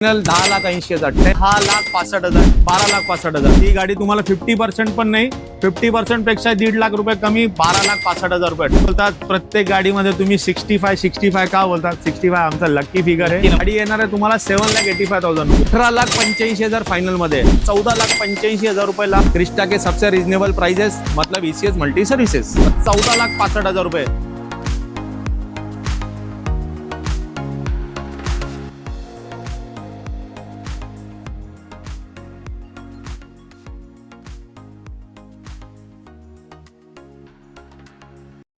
10,80,000, 6,65,000, 12,65,000. ही गाडी तुम्हाला 50% पण नाही, 50% पेक्षा 1.5 लाख रुपये कमी, 12,65,000 रुपये बोलतात. प्रत्येक गाडीमध्ये तुम्ही 65 का बोलतात? 65 आमचा लकी फिगर आहे. गाडी येणार आहे तुम्हाला 7,85,000, 18,85,000 फायनल मध्ये, 14,85,000 रुपयाला. क्रिस्टा के सबसे रिजनेबल प्राइजेस मतलब ईसीएस मल्टी सर्व्हिसेस, 14,65,000 रुपये.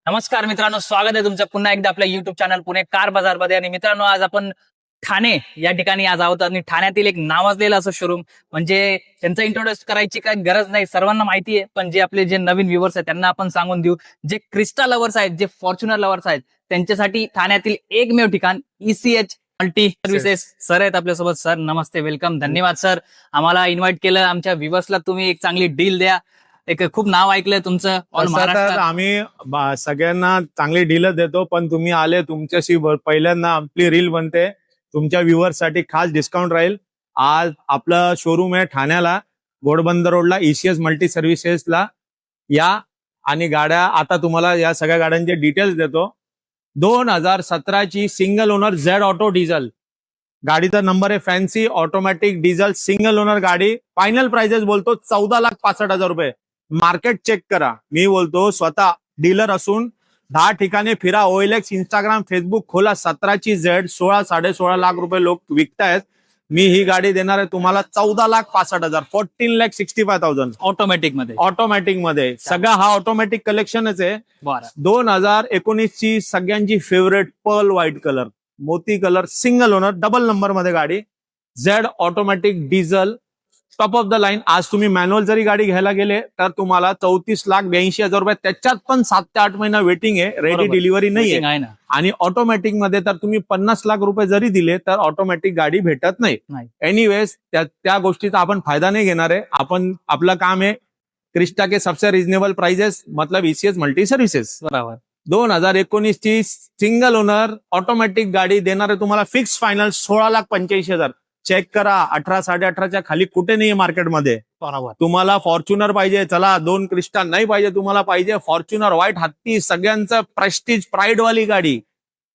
नमस्कार मित्रांनो, स्वागत आहे तुमचं पुन्हा एकदा आपल्या युट्यूब चॅनल पुणे कार बाजार मध्ये. आणि मित्रांनो, आज आपण ठाणे या ठिकाणी आज आहोत आणि ठाण्यातील एक नावाजलेलं असं शोरूम, म्हणजे त्यांचं इंट्रोड्यूस करायची काही गरज नाही, सर्वांना माहिती आहे. पण जे आपले जे नवीन व्ह्युअर्स आहेत त्यांना आपण सांगून देऊ, जे क्रिस्टा लव्हर्स आहेत, जे फॉर्च्युनर लव्हर्स आहेत, त्यांच्यासाठी ठाण्यातील एकमेव ठिकाण ईसीएच मल्टी सर्व्हिसेस. सर आहेत आपल्यासोबत. सर नमस्ते, वेलकम, धन्यवाद सर आम्हाला इन्व्हाइट केलं. आमच्या व्ह्युअर्सला तुम्ही एक चांगली डील द्या. एक खूप नाव ऐकलंय तुमचं ऑल महाराष्ट्रात. आम्ही सगळ्यांना चांगली डीलच देतो, पण तुम्ही आले तुमच्याशी पहिल्यांदा आपली रील बनते. तुमच्या व्ह्युअर्स साठी खास डिस्काउंट राहील. आज आपलं शोरूम आहे ठाण्याला, घोडबंदर रोडला, ईसीएस मल्टी सर्व्हिसेसला या. आणि गाड्या आता तुम्हाला या सगळ्या गाड्यांचे डिटेल्स देतो. 2017ची single owner Z auto diesel गाडीचा नंबर आहे, fancy automatic diesel single owner गाडी. फायनल प्राइजेस बोलतो 14,65,000 रुपये. मार्केट चेक करा. मी बोलतो स्वतः डीलर असून 10 ठिकाणी फिरा, OLX, इंस्टाग्राम, फेसबुक खोला. 17ची झेड 16-16.5 लाख रुपये लोक विकतायत. मी ही गाडी देणार आहे तुम्हाला 14,65,000, 14,65,000 ऑटोमॅटिक मध्ये. सगळा हा ऑटोमॅटिक कलेक्शनच आहे. 2019ची सगळ्यांची फेवरेट पर्ल व्हाईट कलर, मोती colour, single owner, double number मध्ये गाडी, Z automatic diesel, top of the line. आज तुम्ही मॅन्युअल जरी गाडी घ्यायला गेले तर तुम्हाला 34,82,000 रुपये, त्याच्यात पण 7 ते 8 महिना वेटिंग आहे, रेडी डिलिव्हरी नाहीये. आणि ऑटोमॅटिक मध्ये तर तुम्ही 50 लाख रुपये जरी दिले तर ऑटोमॅटिक गाडी भेटत नाही. एनिवेज त्या गोष्टीचा आपण फायदा नाही घेणार आहे. आपलं काम आहे क्रिस्टा के सबसे रिजनेबल प्राइजेस मतलब ईसीएस मल्टी सर्व्हिसेस. बरोबर. 2019ची सिंगल ओनर ऑटोमॅटिक गाडी देणार आहे तुम्हाला फिक्स फायनल 16,85,000. चेक करा, 18-18.5च्या खाली कुठे नाहीये मार्केटमध्ये. तुम्हाला फॉर्च्युनर पाहिजे, चला 2 क्रिस्टा नाही पाहिजे, तुम्हाला पाहिजे फॉर्च्युनर व्हाईट हत्ती, सगळ्यांचं प्रेस्टिज प्राइड वाली गाडी,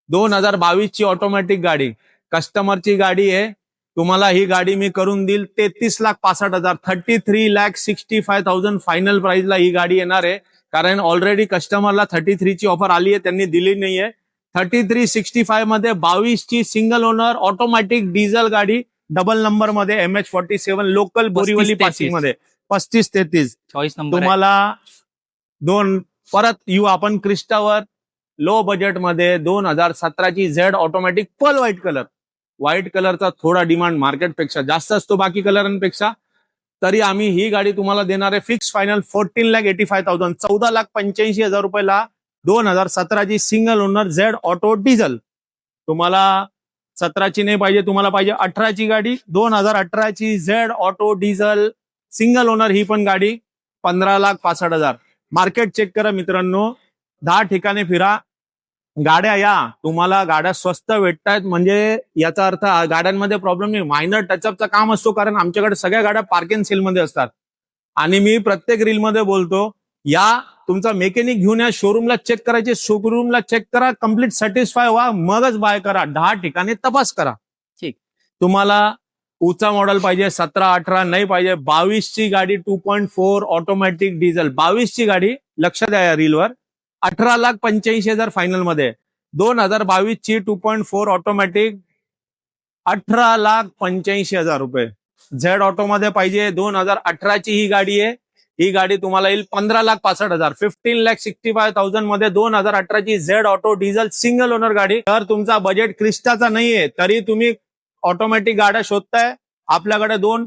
2022ची ऑटोमॅटिक गाडी, कस्टमरची गाडी आहे. तुम्हाला ही गाडी मी करून देईल 33,65,000, 33,65,000 फायनल प्राइसला ही गाडी येणार आहे. कारण ऑलरेडी कस्टमरला 33ची ऑफर आली आहे, त्यांनी दिली नाहीये. 33,65 मध्ये 22ची सिंगल ओनर ऑटोमॅटिक डिझेल गाडी, डबल नंबर मध्ये, MH47 लोकल बोरीवली पासिंग मध्ये, 35-33 चॉईस नंबर. तुम्हाला परत येऊ आपण क्रिस्टावर. लो बजेट मध्ये 2017ची झेड ऑटोमॅटिक पर्ल व्हाईट कलरचा थोडा डिमांड मार्केटपेक्षा जास्त असतो बाकी कलरांपेक्षा. तरी आम्ही ही गाडी तुम्हाला देणार आहे फिक्स फायनल 14,85,000, 14,85,000 रुपयाला. 2017ची single owner Z auto diesel. तुम्हाला 17ची नाही पाहिजे, तुम्हाला पाहिजे 18ची गाडी. 2018ची Z auto diesel single owner ही पण गाडी 15,65,000. मार्केट चेक करा मित्रांनो, 10 ठिकाणी फिरा, गाड्या या. तुम्हाला गाड्या स्वस्त भेटतायत म्हणजे याचा अर्थ गाड्यांमध्ये प्रॉब्लेम नाही, मायनर टचअपचं काम असतो. कारण आमच्याकडे सगळ्या गाड्या पार्क अँड सेल मध्ये असतात. आणि मी प्रत्येक रील मध्ये बोलतो, या तुमचा मेकॅनिक घेऊन या, शोरूमला चेक करायचे, शोरूमला चेक करा, कम्प्लीट सॅटिस्फाय व्हा, मगच बाय करा. 10 ठिकाणी तपास करा. ठीक. तुम्हाला उचा मॉडेल पाहिजे, 17-18 नाही पाहिजे, 22ची गाडी 2.4 ऑटोमॅटिक डिझेल, 22ची गाडी लक्ष द्या या रीलवर, 18,85,000 फायनल मध्ये. 2022ची 2.4 ऑटोमॅटिक 18,85,000 रुपये. झेड ऑटो मध्ये पाहिजे, 2018ची ही गाडी आहे. ही गाडी तुम्हाला येईल 15,65,000, 15,65,000 मध्ये. 2018ची Z auto diesel single owner गाडी. तर तुमचा बजेट क्रिस्टाचा नाहीये तरी तुम्ही ऑटोमॅटिक गाड्या शोधताय, आपल्याकडे 2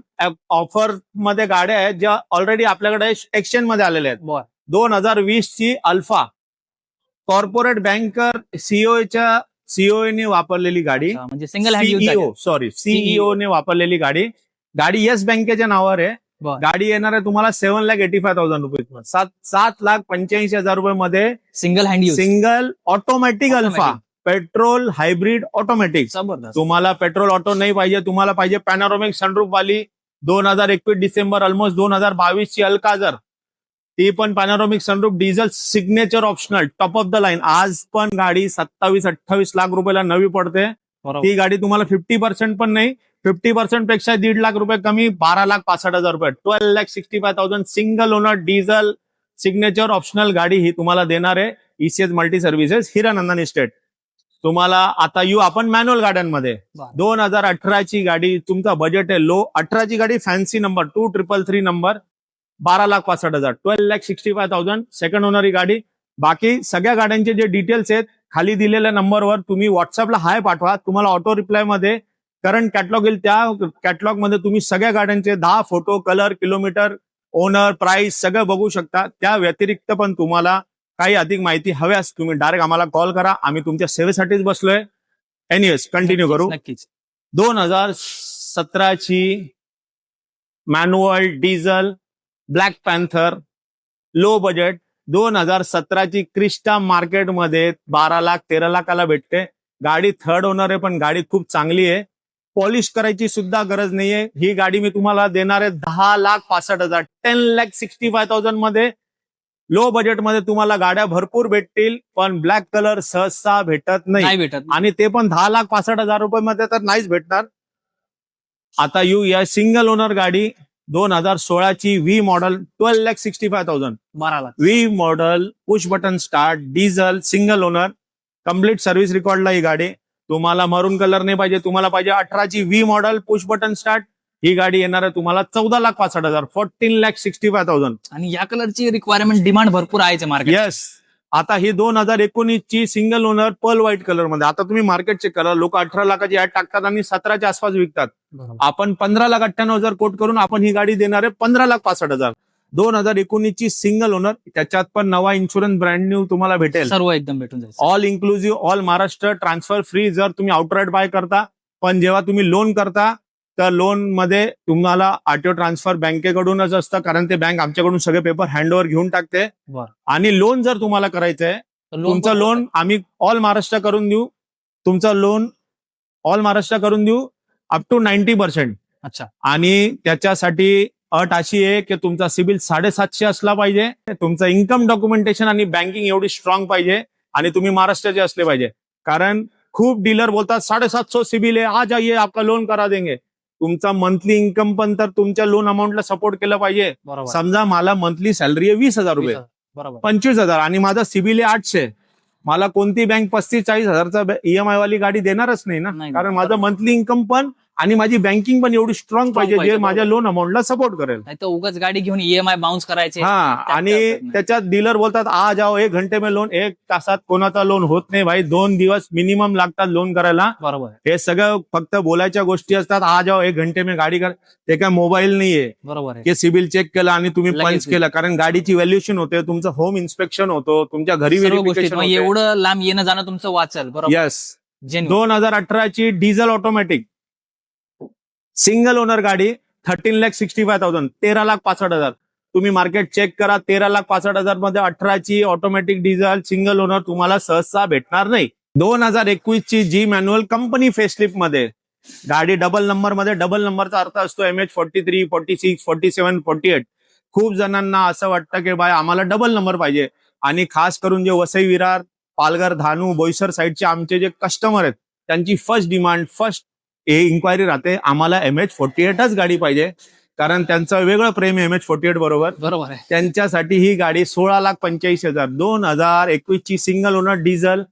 ऑफर मध्ये गाड्या आहेत ज्या ऑलरेडी आपल्याकडे एक्सचेंज मध्ये आलेल्या आहेत. 2020ची अल्फा कॉर्पोरेट बँकर सीओने वापरलेली गाडी, म्हणजे सिंगल हँड सीईओ ने वापरलेली गाडी. गाडी येस बँकेच्या नावावर आहे. गाडी येणार आहे तुम्हाला 7,85,000 रुपये, 7,85,000 रुपये मध्ये. Single automatic alpha petrol hybrid automatic. जबरदस्त. तुम्हाला पेट्रोल ऑटो नाही पाहिजे, तुम्हाला पाहिजे पॅनोरॉमिक सनरूफ वाली 2021 डिसेंबर ऑलमोस्ट 2022 ची अल्काझर, ती पण पॅनोरॉमिक sunroof diesel signature optional top of the line. आज पण गाडी 27-28 लाख रुपयाला नवी पडते. बरोबर. ती गाडी तुम्हाला 50% पण नाही, 50% पेक्षा 1.5 लाख रुपये कमी, 12,65,000 रुपये, 12,65,000 single owner diesel signature optional गाडी ही तुम्हाला देणार आहे ईसीएस मल्टी सर्व्हिसेस हिरानंदन इस्टेट. तुम्हाला आता येऊ आपण मॅन्युअल गाड्यांमध्ये. बरं. 2018 ची गाडी, तुमचा बजेट आहे लो, 18 ची गाडी fancy number 2333 number, 12,65,000, 12,65,000 second owner ही गाडी. बाकी सगळ्या गाड्यांचे जे डिटेल्स आहेत खाली दिलेल्या नंबरवर तुम्ही व्हॉट्सअपला हाय पाठवा, तुम्हाला ऑटो रिप्लाय मध्ये करंट कॅटलॉग येईल. त्या कॅटलॉग मध्ये तुम्ही सगळ्या गाड्यांचे 10 photo, colour, kilometre, owner, price सगळं बघू शकता. त्या व्यतिरिक्त पण तुम्हाला काही अधिक माहिती हव्यास तुम्ही डायरेक्ट आम्हाला कॉल करा, आम्ही तुमच्या सेवेसाठीच बसलोय. एनिवेज कंटिन्यू करू. नक्कीच. 2017 ची manual diesel black panther low budget, 2017 ची क्रिस्टा मार्केटमध्ये 12 लाख 13 लाखाला भेटते. गाडी थर्ड ओनर आहे, पण गाडी खूप चांगली आहे, पॉलिश करायची सुद्धा गरज नाहीये. ही गाडी मी तुम्हाला देणार आहे 10,65,000, 10,65,000 मध्ये. लो बजेटमध्ये तुम्हाला गाड्या भरपूर भेटतील, पण ब्लॅक कलर सहसा भेटत नाही, नाही भेटत. आणि ते पण 10,65,000 रुपये मध्ये तर नाहीच भेटणार. आता येऊ या सिंगल ओनर गाडी 2016 ची व्ही मॉडेल, 12,65,000, 12 लाख. V model, push button start, diesel, single owner, complete service रेकॉर्डला ही गाडी. तुम्हाला मरून कलर नाही पाहिजे, तुम्हाला पाहिजे 18 ची V model, push button start, ही गाडी येणार आहे तुम्हाला 14,65,000, 14,65,000. आणि या कलरची रिक्वायरमेंट डिमांड भरपूर आहे मार्केट. येस. आता ही 2019 ची single owner pearl white colour मध्ये. आता तुम्ही मार्केटचे कलर लोक 18 लाखाची ऍड टाकतात आणि 17च्या आसपास विकतात. आपण 15,98,000 कोट करून आपण ही गाडी देणार आहे 15,65,000. 2019 ची सिंगल ओनर, त्याच्यात पण नवा इन्शुरन्स ब्रँड न्यू तुम्हाला भेटेल. सर्व एकदम भेटून जाईल. All inclusive, all Maharashtra, transfer free जर तुम्ही आउटराईट बाय करता. पण जेव्हा तुम्ही लोन करता तर लोन मध्ये तुम्हाला आरटीओ ट्रान्सफर बँकेकडूनच असतं, कारण ते बँक आमच्याकडून सगळे पेपर हँडओव्हर घेऊन टाकते. बरं. आणि लोन जर तुम्हाला करायचंय, तुमचं लोन आम्ही ऑल महाराष्ट्र करून देऊ. तुमचं लोन ऑल महाराष्ट्र करून देऊ अप टू 90%. अच्छा. आणि त्याच्यासाठी अट अशी आहे की तुमचा सिबिल 750 असला पाहिजे, तुमचं इन्कम डॉक्युमेंटेशन आणि बँकिंग एवढी स्ट्रॉंग पाहिजे, आणि तुम्ही महाराष्ट्राचे असले पाहिजे. कारण खूप डीलर बोलतात 750 सिबिल आहे, आ जाइए आपका लोन करा देंगे. तुमचा मंथली इन्कम पण तर तुमच्या लोन अमाऊंटला सपोर्ट केलं पाहिजे. बरोबर. समजा मला मंथली सॅलरी आहे 20,000 रुपये, बरोबर. 25,000, आणि माझा सिबिल आहे 800. मला कोणती बँक 35-40,000चा ईएमआय वाली गाडी देणारच नाही ना, नाही, कारण बरोबर. माझं मंथली इन्कम पण आणि माझी बँकिंग पण एवढी स्ट्रॉंग पाहिजे पाहिजे, जे माझ्या बरोबर. लोन अमाऊंटला सपोर्ट करेल. नाही तर उगाच गाडी घेऊन ईएमआय बाउन्स करायचे. हा, आणि नाही. त्याच्यात डीलर बोलतात आ जाओ 1 घंटे में लोन. 1 तासात कोणाचा लोन होत नाही भाई, 2 दिवस मिनिमम लागतात लोन करायला. बरोबर. हे सगळं फक्त बोलायच्या गोष्टी असतात. आ जाओ 1 घंटे में गाडी कर, ते काय मोबाईल नाहीये बरोबर आहे. की सिबिल चेक केलं आणि तुम्ही लगेच पंच केलं. कारण गाडीची व्हॅल्युएशन होते, तुमचं होम इन्स्पेक्शन होतो, तुमच्या घरी सर्व गोष्टी व्हेरिफिकेशन मग होते. एवढं लांब येणं जाणं तुमचं वाचेल. बरोबर. येस. जेन्युइन. 2018 ची डिझेल ऑटोमॅटिक सिंगल ओनर गाडी 13,65,000, 13,65,000. तुम्ही मार्केट चेक करा, 13,65,000 मध्ये 18 ची ऑटोमॅटिक डिझेल सिंगल ओनर तुम्हाला सहसा भेटणार नाही. 2021 ची जी मॅन्युअल कंपनी फेसलिफ्ट मध्ये गाडी डबल नंबर मध्ये. डबल नंबरचा अर्थ असतो MH43, 46, 47, 48. खूप जणांना असं वाटतं की बाय आम्हाला डबल नंबर पाहिजे, आणि खास करून जे वसई विरार, पालघर, धानू, बोईसर साईडचे आमचे जे कस्टमर आहेत त्यांची फर्स्ट डिमांड, फर्स्ट इन्क्वायरी राहते आम्हाला MH48च गाडी पाहिजे, कारण त्यांचं वेगळं प्रेम आहे MH48 बरोबर. बरोबर आहे. त्यांच्यासाठी ही गाडी 16,85,000, 2021 ची single owner diesel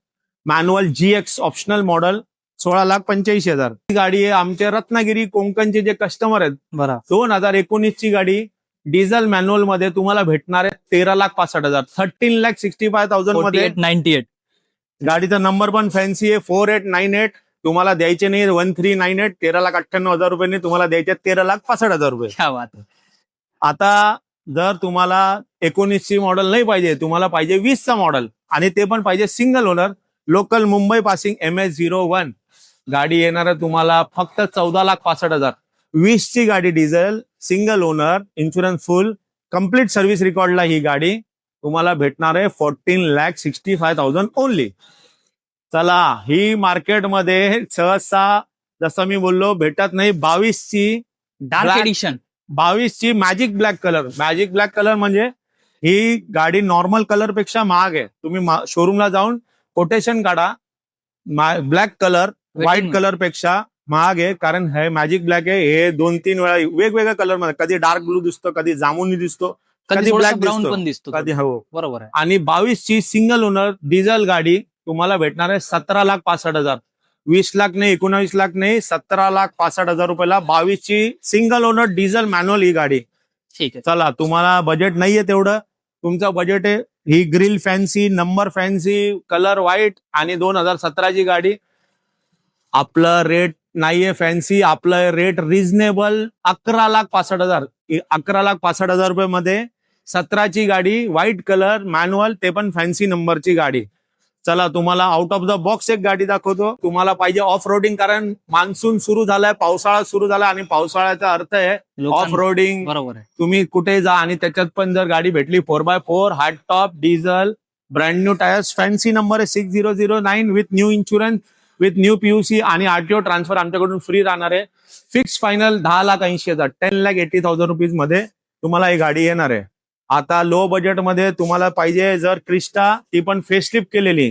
manual GX optional model, 16,85,000. ही गाडी आहे आमचे रत्नागिरी कोकणचे जे कस्टमर आहेत. बरोबर. 2019 ची गाडी डिझेल मॅन्युअल मध्ये तुम्हाला भेटणार आहे 13,65,000, 13,65,000 मध्ये. 4898. गाडीचा नंबर पण फॅन्सी आहे, 4898. तुम्हाला द्यायचे नाही 1398, 13,98,000 रुपयांनी तुम्हाला द्यायचे 13,65,000 रुपये. क्या बात आहे. आता जर तुम्हाला 19 ची मॉडेल नाही पाहिजे, तुम्हाला पाहिजे 20 चा मॉडेल, आणि ते पण पाहिजे single owner, local Mumbai passing MH01. गाडी येणार आहे तुम्हाला फक्त 14,65,000. 20 ची गाडी diesel single owner, insurance full, complete service रेकॉर्डला ही गाडी तुम्हाला भेटणार आहे 14,65,000 ओनली. चला, ही मार्केटमध्ये सहसा जसं मी बोललो भेटत नाही. 22ची डार्क Black- एडिशन. 22ची magic black colour. Magic black colour म्हणजे ही गाडी नॉर्मल कलर पेक्षा महाग आहे. तुम्ही शोरूमला जाऊन कोटेशन काढा. ब्लॅक कलर व्हाईट कलर पेक्षा महाग आहे, कारण हे मॅजिक ब्लॅक आहे. हे 2-3 वेळा वेगवेगळ्या कलर मध्ये, कधी डार्क ब्लू दिसतो, कधी जामुनी दिसतो, कधी ब्लॅक ब्राऊन दिसतो, पण दिसतो. कधी हो. बरोबर आहे. आणि 22ची सिंगल ओनर डिझेल गाडी तुम्हाला भेटणार आहे 17,65,000. 20 लाख नाही, 19 लाख नाही, 17,65,000 रुपयाला 22ची सिंगल ओनर डिझेल मॅन्युअल ही गाडी. ठीक आहे. चला, तुम्हाला बजेट नाहीये तेवढं, तुमचं बजेट आहे ही grille fancy, number fancy, colour white आणि 2017ची गाडी. आपलं रेट नाहीये फॅन्सी, आपलं रेट रिझनेबल 11,65,000. 11,65,000 रुपये मध्ये 17ची गाडी, व्हाईट कलर मॅन्युअल, ते पण फॅन्सी नंबरची गाडी. चला, तुम्हाला आउट ऑफ द बॉक्स एक गाडी दाखवतो. तुम्हाला पाहिजे ऑफ रोडिंग, कारण मान्सून सुरू झालाय, पावसाळा सुरू झाला आणि पावसाळ्याचा अर्थ आहे ऑफ रोडिंग. बरोबर आहे. तुम्ही कुठे जा आणि त्याच्यात पण जर गाडी भेटली 4x4 hard top diesel, brand new tyres, fancy number आहे 6009 with new insurance, with new PUC आणि आरटीओ ट्रान्सफर आमच्याकडून फ्री राहणार आहे. फिक्स फायनल 10,80,000, 10,80,000 रुपीज मध्ये तुम्हाला ही गाडी येणार आहे. आता लो बजेट मध्ये तुम्हाला पाहिजे जर क्रिस्टा, ती पण फेसलिफ्ट केलेली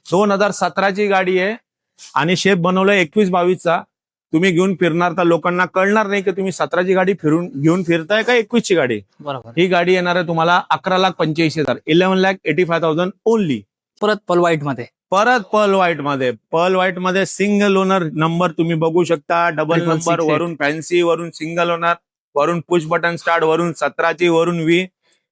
2017ची गाडी आहे आणि शेप बनवलंय 21-22चा. तुम्ही घेऊन फिरणार तर लोकांना कळणार नाही की तुम्ही 17ची गाडी घेऊन फिरताय का 21ची गाडी. बरोबर. ही गाडी येणार आहे तुम्हाला 11,85,000, 11,85,000 ओनली. परत पल व्हाईट मध्ये. परत पर्ल व्हाईट मध्ये सिंगल ओनर नंबर तुम्ही बघू शकता. डबल 666 नंबर, वरून फॅन्सी, वरून सिंगल ओनर, वरून पुश बटन स्टार्ट, वरून 17ची, वरून व्ही.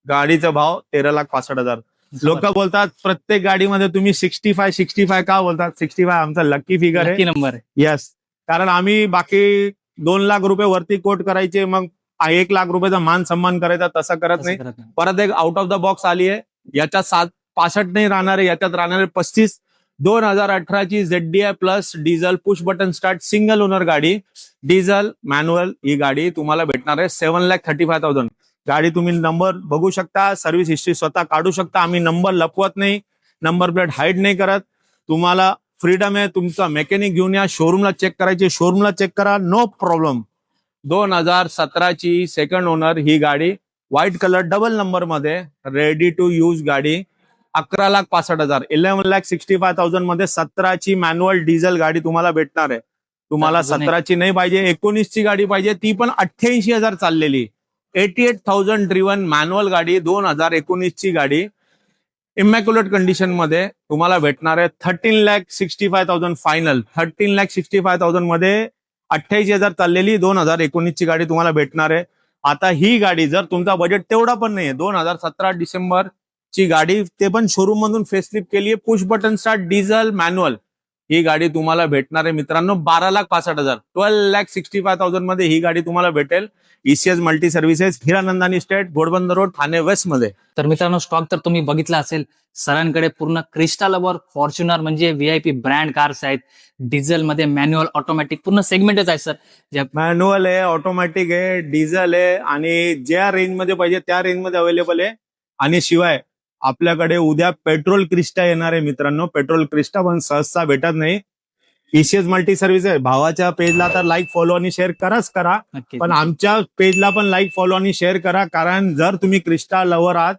गाडीचा भाव 13,65,000. लोक बोलतात प्रत्येक गाडीमध्ये तुम्ही 65 का बोलतात? 65 आमचा लकी फिगर आहे. लकी नंबर आहे. येस, कारण आम्ही बाकी 2 लाख रुपये वरती कोट करायचे, मग 1 लाख रुपयाचा मान सन्मान करायचा, तसं करत नाही. परत एक आउट ऑफ द बॉक्स आली आहे. याच्यात 65 नाही राहणार आहे, याच्यात राहणार आहे 35. 2018ची ZDI plus diesel push button start single owner गाडी, डिझेल मॅन्युअल. ही गाडी तुम्हाला भेटणार आहे 7,35,000. गाडी तुम्ही नंबर बघू शकता, सर्व्हिस हिस्ट्री स्वतः काढू शकता. आम्ही नंबर लपवत नाही, नंबर प्लेट हाईड नाही करत. तुम्हाला फ्रीडम आहे, तुमचा मेकॅनिक घेऊन या, शोरूमला चेक करायची, शोरूमला चेक करा, नो प्रॉब्लेम. 2017ची सेकंड ओनर ही गाडी, व्हाईट कलर डबल नंबर मध्ये, रेडी टू यूज गाडी. 11,65,000, 11,65,000 मध्ये 17ची मॅन्युअल डिझेल गाडी तुम्हाला भेटणार आहे. तुम्हाला 17ची नाही पाहिजे, 19ची गाडी पाहिजे, ती पण 88,000 चाललेली, 88,000 ड्रिव्हन मॅन्युअल गाडी, 2019ची गाडी, इमॅक्युलेट कंडिशन मध्ये तुम्हाला भेटणार आहे 13,65,000 फायनल. 13,65,000 मध्ये 88,000 चाललेली 2019ची गाडी तुम्हाला भेटणार आहे. आता ही गाडी जर तुमचा बजेट तेवढा पण नाहीये, 2017 डिसेंबर ची गाडी, ते पण शोरूम मधून फेसलिफ्ट केली आहे, push button start diesel manual. ही गाडी तुम्हाला भेटणार आहे मित्रांनो 12,65,000, 12,65,000 मध्ये ही गाडी तुम्हाला भेटेल. ECS Multi Services, Hiranandani Estate, Ghodbunder Road, Thane West मध्ये. तर मित्रांनो, स्टॉक तर तुम्ही बघितला असेल. सरांकडे पूर्ण क्रिस्टा लवर, फॉर्च्युनर म्हणजे VIP ब्रँड कार्स आहेत. डिझेल मध्ये मॅन्युअल, ऑटोमॅटिक पूर्ण सेगमेंटच आहे सर. मॅन्युअल आहे, ऑटोमॅटिक आहे, डिझेल आहे आणि ज्या रेंज मध्ये पाहिजे त्या रेंज मध्ये अवेलेबल आहे. आणि शिवाय आपल्याकडे उद्या पेट्रोल क्रिस्टा येणार आहे मित्रांनो. पेट्रोल क्रिस्टा पण सहसा भेटत नाही. ECS मल्टी सर्व्हिस आहे. भावाच्या पेजला तर लाईक, फॉलो आणि शेअर कराच करा, पण आमच्या पेजला पण लाईक, फॉलो आणि शेअर करा. कारण जर तुम्ही क्रिस्टा लवर आहात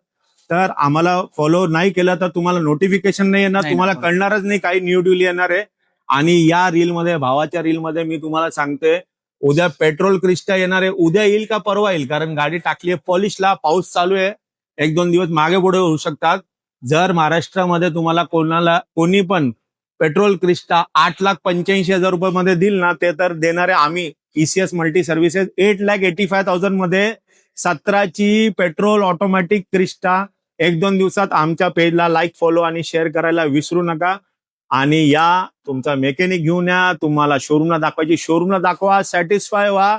तर आम्हाला फॉलो नाही केलं तर तुम्हाला नोटिफिकेशन नाही येणार, तुम्हाला कळणारच नाही काही न्यू डील येणार आहे. आणि या रील मध्ये, भावाच्या रील मध्ये मी तुम्हाला सांगते, उद्या पेट्रोल क्रिस्टा येणार आहे. उद्या येईल का परवा येईल, कारण गाडी टाकली आहे पॉलिशला, पाऊस चालू आहे, 1-2 दिवस मागे पुढे होऊ शकतात. जर महाराष्ट्रामध्ये तुम्हाला कोणी पण पेट्रोल क्रिस्टा 8,85,000 रुपये मध्ये दिल ना, ते तर देणारे आम्ही ECS मल्टी सर्व्हिसेस. 8,85,000 मध्ये 17ची पेट्रोल ऑटोमॅटिक क्रिस्टा 1-2 दिवसात आमच्या पेजला लाईक, फॉलो आणि शेअर करायला विसरू नका. आणि या तुमचा मेकॅनिक घेऊन या, तुम्हाला शोरूमला दाखवायची, शोरूमला दाखवा, सॅटिस्फाय व्हा.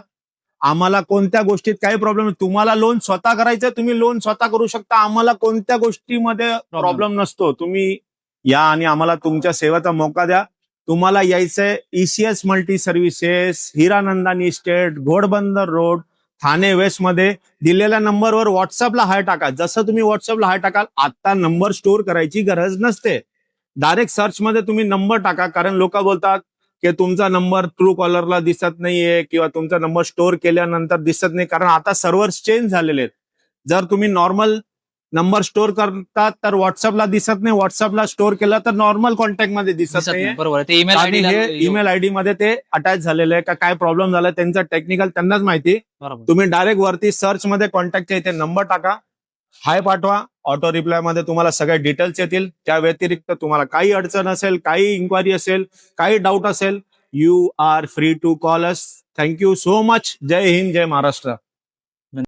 आम्हाला कोणत्या गोष्टीत काही प्रॉब्लेम नाही. तुम्हाला लोन स्वतः करायचं, तुम्ही लोन स्वतः करू शकता. आम्हाला कोणत्या गोष्टीमध्ये प्रॉब्लेम नसतो. तुम्ही या आणि आम्हाला तुमच्या सेवेचा मौका द्या. तुम्हाला यायचंय ECS Multi Services, Hiranandani Estate, Ghodbunder Road, Thane West मध्ये. दिलेल्या नंबरवर व्हॉट्सअपला हाय टाका. जसं तुम्ही व्हॉट्सअपला हाय टाकाल, आता नंबर स्टोअर करायची गरज नसते. डायरेक्ट सर्च मध्ये तुम्ही नंबर टाका, कारण लोक बोलतात की तुमचा नंबर ट्रू कॉलरला दिसत नाहीये किंवा तुमचा नंबर स्टोअर केल्यानंतर दिसत नाही, कारण आता सर्व्हर्स चेंज झालेले आहेत. जर तुम्ही नॉर्मल नंबर स्टोअर करतात तर व्हॉट्सअपला दिसत नाही, व्हॉट्सअपला स्टोअर केला तर नॉर्मल कॉन्टॅक्ट मध्ये दिसत दिसत नाहीये. नाही. बरोबर ते ईमेल आणि हे आयडी ईमेल आयडी मध्ये ते अटॅच झालेलं आहे का काय प्रॉब्लेम झाला त्यांचा टेक्निकल त्यांनाच माहिती. बरोबर. तुम्ही डायरेक्ट वरती सर्च मध्ये कॉन्टॅक्टच्या इथे नंबर टाका, हाय पाठवा, ऑटो रिप्लाय मध्ये तुम्हाला सगळे डिटेल्स येतील. त्या व्यतिरिक्त तुम्हाला काही अडचण असेल, काही इन्क्वायरी असेल, काही डाऊट असेल, you are free to call us. Thank you so much. जय हिंद, जय महाराष्ट्र.